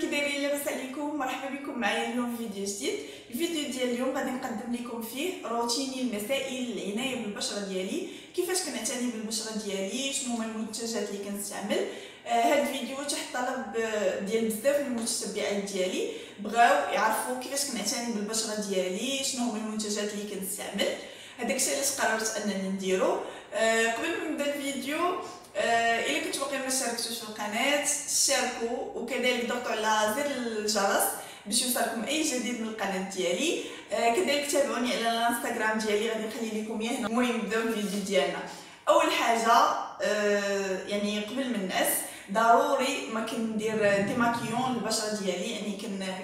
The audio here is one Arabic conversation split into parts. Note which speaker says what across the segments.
Speaker 1: كي دايرين؟ لاباس عليكم؟ مرحبا بكم معايا اليوم في فيديو جديد. الفيديو ديال اليوم غادي نقدم لكم فيه روتيني المسائي للعنايه بالبشره ديالي، كيفاش كنعتني بالبشره ديالي، شنو هما المنتجات اللي كنستعمل. هذا الفيديو تحت طلب ديال بزاف من المتتبعات ديالي، بغاو يعرفوا كيفاش كنعتني بالبشره ديالي، شنو هما المنتجات اللي كنستعمل. هذاك الشيء علاش قررت انني نديرو. قبل ما نبدا الفيديو، الا كنتو باقي ما شاركتوش في القناه شاركوا، وكذلك ضغطوا على زر الجرس باش يوصلكم اي جديد من القناه ديالي. كذلك تابعوني على الانستغرام ديالي، غادي نخلي لكم اياه هنا. المهم نبداو الفيديو ديالنا. اول حاجه يعني قبل من الناس ضروري ما كندير ديماكيون للبشره ديالي، يعني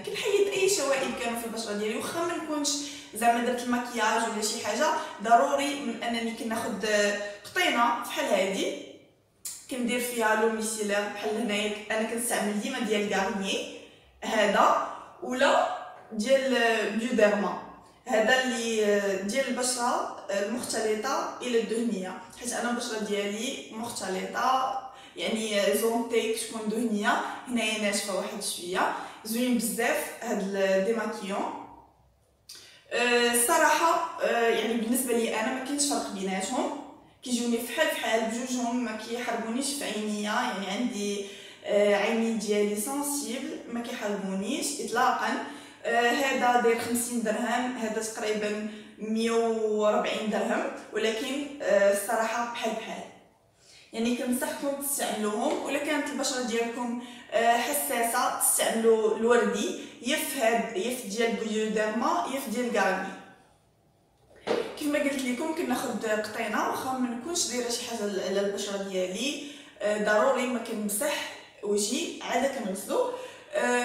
Speaker 1: كنحيد اي شوائب كانوا في البشره ديالي، واخا ما نكونش زعما درت المكياج ولا شي حاجه. ضروري من انني كناخذ قطينه بحال هذه كندير فيها لو ميسيلير بحال هنايا. انا كنستعمل ديما ديال غارنيي هذا، ولا ديال بيوديرما هذا اللي ديال البشره المختلطه الى الدهنيه، حيت انا البشره ديالي مختلطه، يعني زونتي تكون دهنيه هنايا ناشفه واحد شويه. زوين بزاف هاد الديماكيون. الصراحه يعني بالنسبه لي انا ما كاينش فرق بيناتهم، كيجوني فحال بجوجهم، ما كيحرقونيش في عينيا، يعني عندي عيني ديالي سنسيبل ما كيحرقونيش اطلاقا. هذا داير 50 درهم، هذا تقريبا 140 درهم، ولكن الصراحه بحال يعني كنصحكم تستعملوهم. ولا كانت البشره ديالكم حساسه تستعملوا الوردي، يف ديال بيوديرما، يف ديال غارني. كيف ما قلت لكم كناخذ قطينه، واخا ما نكونش دايره شي حاجه على البشره ديالي ضروري ما كنمسح وجهي، عاده كنغسلو.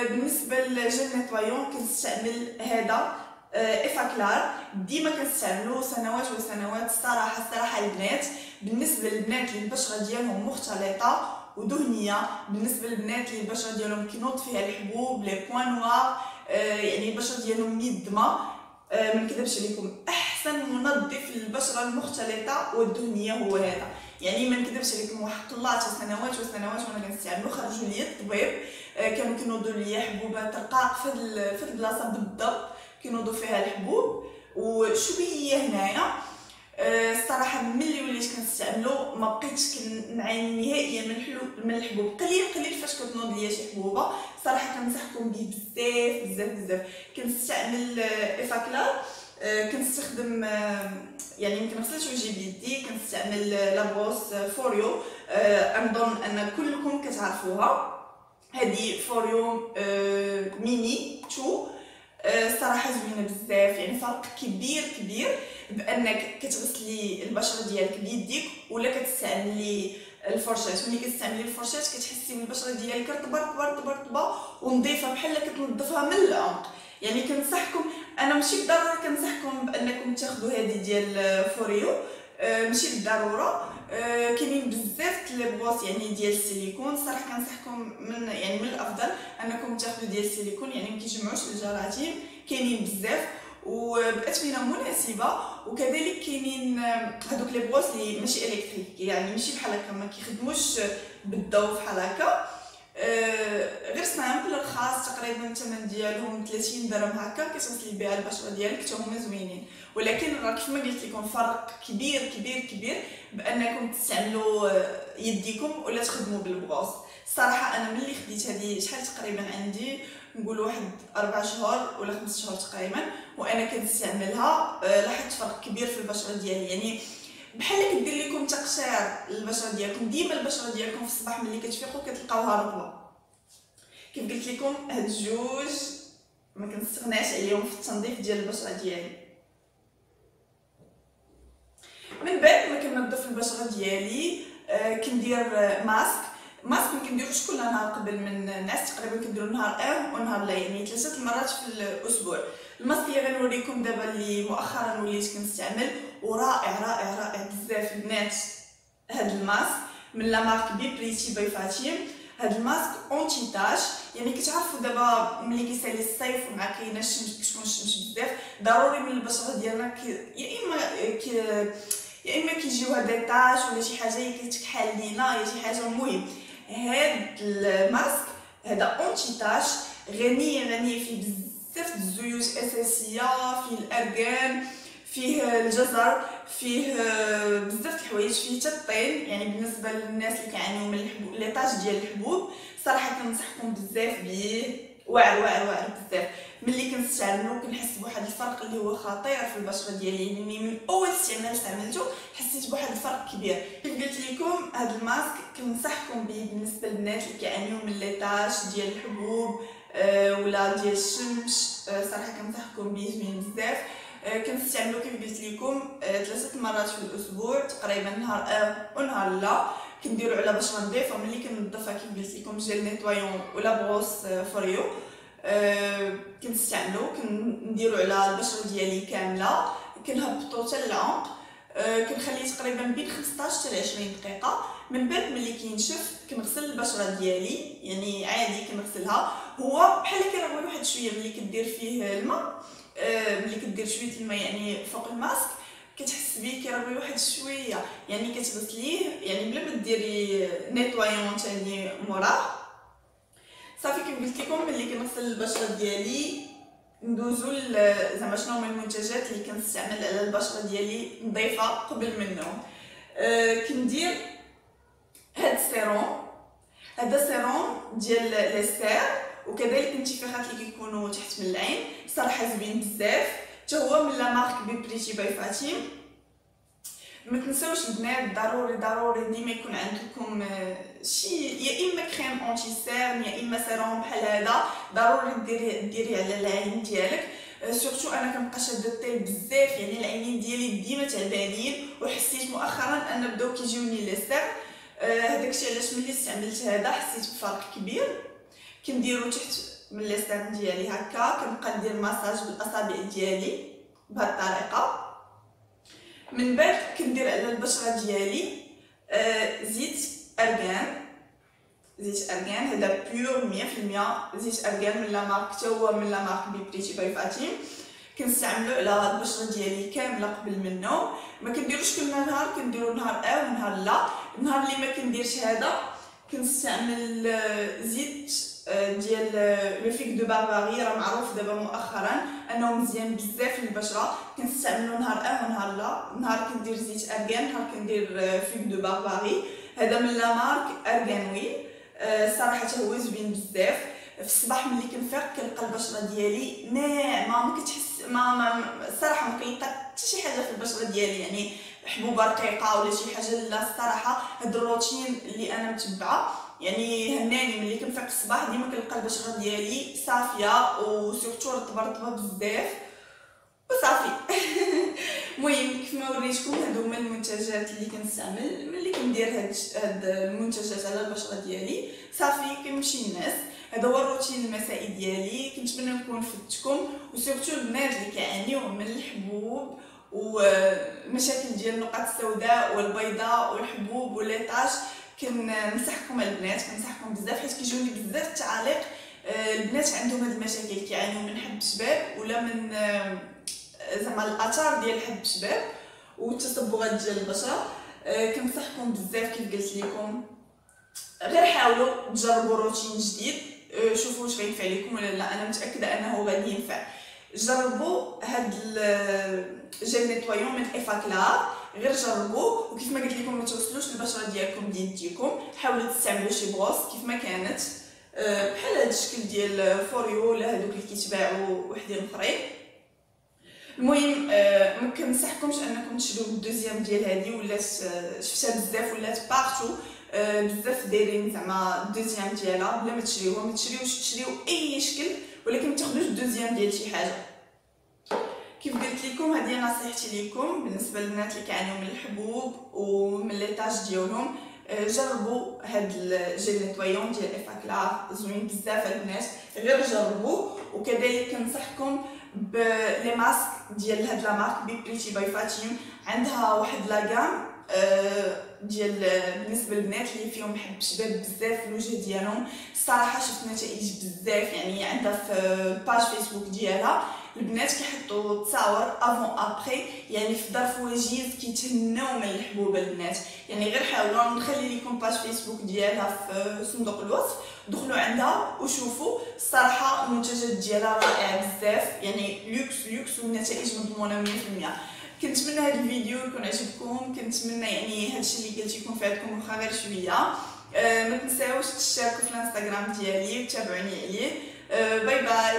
Speaker 1: بالنسبه للجل نيطوايون كنستعمل هذا افاكلار، ديما كنستعملو سنوات وسنوات. الصراحه البنات، بالنسبه للبنات اللي البشره ديالهم مختلطه ودهنيه، بالنسبه للبنات اللي البشره ديالهم كينوض فيها الحبوب لي بوين نوار، يعني البشره ديالهم ميدمه، ما نكذبش عليكم احسن منظف للبشره المختلطه والدهنيه هو هذا. يعني ما نكذبش عليكم، وحق الله سنوات وسنوات وانا كنستعملو، خرجوا لي الطبيب، كانوا كينوضوا لي حبوبات رقاق في البلاصه بالضبط كينوضوا فيها الحبوب وشويه هنايا. الصراحه ملي وليت كنستعملو ما بقيتش كنعاني نهائيا من الحبوب. قليل فاش كتنوض ليا شي حبوبه. صراحه كنصحكم به بزاف. كنستعمل افاكلار، كنستخدم يعني ما كنغسلش وجهي بيدي، كنستعمل لابوس فوريو. نظن ان كلكم كتعرفوها، هذه فوريو ميني 2. الصراحه زوينه بزاف، يعني فرق كبير بانك كتغسلي البشره ديالك بيديك ولا كتستعملي الفرشات. ملي كتستعملي الفرشات كتحسي بالبشره ديالك رطبه ونظيفه بحال كتنظفها من العمق. يعني كنصحكم، انا ماشي بالضروره كنصحكم بانكم تاخذوا هذه ديال فوريو، ماشي بالضروره. كاينين بزاف لي بغوص يعني ديال السيليكون. الصراحه كنصحكم من الافضل انكم تاخذوا ديال السيليكون، يعني ما كيجمعوش الجراثيم. كاينين بزاف وباثمنه مناسبه. وكذلك كاينين هذوك لي بغوص اللي ماشي الكتريك، يعني ماشي بحال هكا، ما كيخدموش بالضوء بحال هكا، غير سامبل رخاص، تقريبا الثمن ديالهم 30 درهم هكا، كتغسلي بها البشره ديالك حتى هما زوينين. ولكن راه كيف ما قلت لكم فرق كبير بانكم تستعملوا يديكم ولا تخدموا بالبغوص. الصراحه انا ملي خديت هذه شحال تقريبا عندي، نقول واحد 4 شهور ولا 5 شهور تقريبا، وانا كنستعملها، لاحظت فرق كبير في البشره ديالي. يعني بحال كدير لكم تقشير البشره ديالكم. ديما البشره ديالكم في الصباح ملي كتفيقوا كتلقاوها رطبه. كيف قلت لكم هاد الجوج ما كنستغناش عليهم في التنظيف ديال البشره ديالي. من بعد ما كننظف البشره ديالي كندير ماسك ما كنديروش كل نهار. قبل من الناس تقريبا كنديرو نهار ونهار لا، يعني 3 مرات في الاسبوع. الماسك اللي غنوريكم دابا اللي مؤخرا وليت كنستعمل ورائع بزاف البنات. هاد الماسك من لا مارك بريتي باي فاتيم. هاد الماسك اونتي تاش، يعني كتعرفوا دابا ملي كيسالي الصيف ومع كاينه الشمس، كتكون الشمس بزاف، ضروري من البشره ديالنا يا اما كيجيوها دي تاش ولا شي حاجه كتكحل لينا، يا شي حاجه. المهم هاد الماسك هذا اونتي تاش غني فيه بزاف د الزيوت اساسيه، فيه الارغان، فيه الجزر، فيه بزاف د الحوايج، فيه حتى الطين. يعني بالنسبه للناس اللي كيعانيو من الحبوب ليطاج ديال الحبوب صراحه كنصحكم بزاف بيه، واعر بزاف. ملي كنستعملو كنحس بواحد الفرق اللي هو خطير في البشره ديالي، يعني من اول استعمال استعملته حسيت بواحد الفرق كبير. كيف قلت لكم هذا الماسك كنصحكم به بالنسبه للناس اللي كيعانيو من ليطاج ديال الحبوب ولا ديال الشمس. صراحه كنصحكم به، زوين بزاف. كنستعملو كيف قلت لكم 3 مرات في الاسبوع تقريبا، نهار ونهار لا. كنديرو على بشره نظيفه، ملي كنضفها كيف قلت لكم جيل نيتوايون ولا بروس فوريو كنستعملو، كنديرو على البشره ديالي كامله، كنهبطو حتى للعمق. كنخليه تقريبا بين 15 حتى 20 دقيقه. من بعد ملي كينشف كنغسل البشره ديالي، يعني عادي كنغسلها. هو بحال كيرغوي واحد شويه ملي كدير فيه الماء، ملي كدير شويه الماء يعني فوق الماسك كتحس بيه كيرغوي واحد شويه، يعني كتغسليه يعني بلا ما ديري نيتوايون ثاني موراه. صافي كيف قلت لكم ملي كنغسل البشره ديالي ندوزو زعما شنو هما المنتجات اللي كنستعمل على البشره ديالي نظيفه قبل من النوم. كندير هاد السيروم، هذا سيروم ديال ليستير، وكذلك الانتفاخات اللي كيكونوا تحت من العين صراحه زوين بزاف. حتى هو من لا مارك بريتي باي فاتيم. ما تنساوش البنات ضروري ديما يكون عندكم شي يا اما كريم اونتي سيرم يا اما سيروم بحال هذا، ضروري ديري على العين ديالك. سورتو انا كنبقى شاده الطيل بزاف، يعني العينين ديالي ديما تعبانين، وحسيت مؤخرا ان بداو كيجيوني لي سير. هداكشي علاش ملي استعملت هذا حسيت بفرق كبير. كنديرو تحت من لي سير ديالي هكا، كنبقى ندير ماساج بالاصابع ديالي بهذه الطريقه. من بعد كندير على البشره ديالي زيت ارغان، هذا بيور 100% زيت ارغان من لا مارك، حتى هو من لا مارك بريتي باي فاتيم. كنستعملو على البشره ديالي كامله قبل من النوم. ما كنديروش كل نهار، كنديرو نهار ونهار لا. النهار اللي ما كنديرش هذا كنستعمل زيت ديال لو فيك دو بارباري، راه معروف دابا مؤخرا انه مزيان بزاف للبشره. كنستعملو نهار ونهار لا. نهار كندير زيت ارغان، نهار كندير فيك دو بارباري. هذا من لا مارك ارغانوي. صراحه هو زوين بزاف. في الصباح ملي كنفيق كنلقى البشره ديالي ناعمه، ما كتحس الصراحه ما كنلقى حتى شي حاجه في البشره ديالي، يعني حبوبه رقيقه ولا شي حاجه. لا الصراحه هاد الروتين اللي انا متبعه يعني هناني. ملي كنفيق الصباح ديما كنلقى البشره ديالي صافيه وسورتو رطبه بزاف وصافي. المهم كيف ما وريتكم هادو هما المنتجات اللي كنستعمل ملي كندير هاد المنتجات على البشره ديالي. صافي كنمشي الناس. هذا هو الروتين المسائي ديالي. كنتمنى نكون فدتكم، وسورتو البنات اللي كيعانيو من الحبوب ومشاكل ديال النقط السوداء والبيضاء والحبوب والليطاج. كننصحكم البنات، كنصحكم بزاف حيت كيجوني بزاف التعاليق. البنات عندهم هاد المشاكل، كيعانيو من حب شباب ولا من زعما الاثار ديال حب شباب والتصبغات ديال البشره. كنصحكم بزاف كيف قلت لكم، غير حاولوا تجربوا روتين جديد، شوفوا واش غينفع لكم ولا لا. انا متاكده انه غادي ينفع. جربوا هاد الجيل نيتوايون من افاكلار، غير جربوه. وكيف ما قلت لكم ما توصلوش البشره ديالكم بيديكم، حاولوا تستعملوا شي بروس كيف ما كانت بحال هاد الشكل ديال فوريو ولا هادوك اللي كيتباعوا وحدين اخرين. المهم ما كنصحكمش انكم تشريو الدوزيام ديال هذه، ولات شفتها بزاف ولات بارتو بزاف دايرين زعما الدوزيام ديالها بلا ما تشريوها. ما تشريو اي شكل، ولكن ما تاخذوش الدوزيام ديال شي حاجه. كيف قلت لكم هذه نصيحتي لكم بالنسبه للبنات اللي كيعانيو من الحبوب ومن ليطاج ديالهم. جربوا هاد الجيل نيتوايون ديال افاكلار، زوين بزاف البنات، غير جربوه. وكذلك كنصحكم بلي ماسك ديال هاد لا مارك بريتي باي فاتيم. عندها واحد لاغام ديال بالنسبه للبنات اللي فيهم حب شباب بزاف في الوجه ديالهم. الصراحه شفت نتائج بزاف، يعني عندها في باج فيسبوك ديالها البنات كيحطوا تصاور افون ابري، يعني في ظرف وجيز كيتهناو من الحبوب البنات. يعني غير حاولوا نخلي لكم باج فيسبوك ديالها في صندوق الوصف، دخلوا عندها وشوفوا. الصراحه المنتجات ديالها رائعه بزاف، يعني لوكس والنتائج مضمونه 100%. كنتمنى هذا الفيديو يكون عجبكم، كنتمنى يعني هادشي اللي قلت يكون فاتكم واخا غير شويه. ما تنساوش تشتركوا في الانستغرام ديالي وتابعوني عليه. باي باي.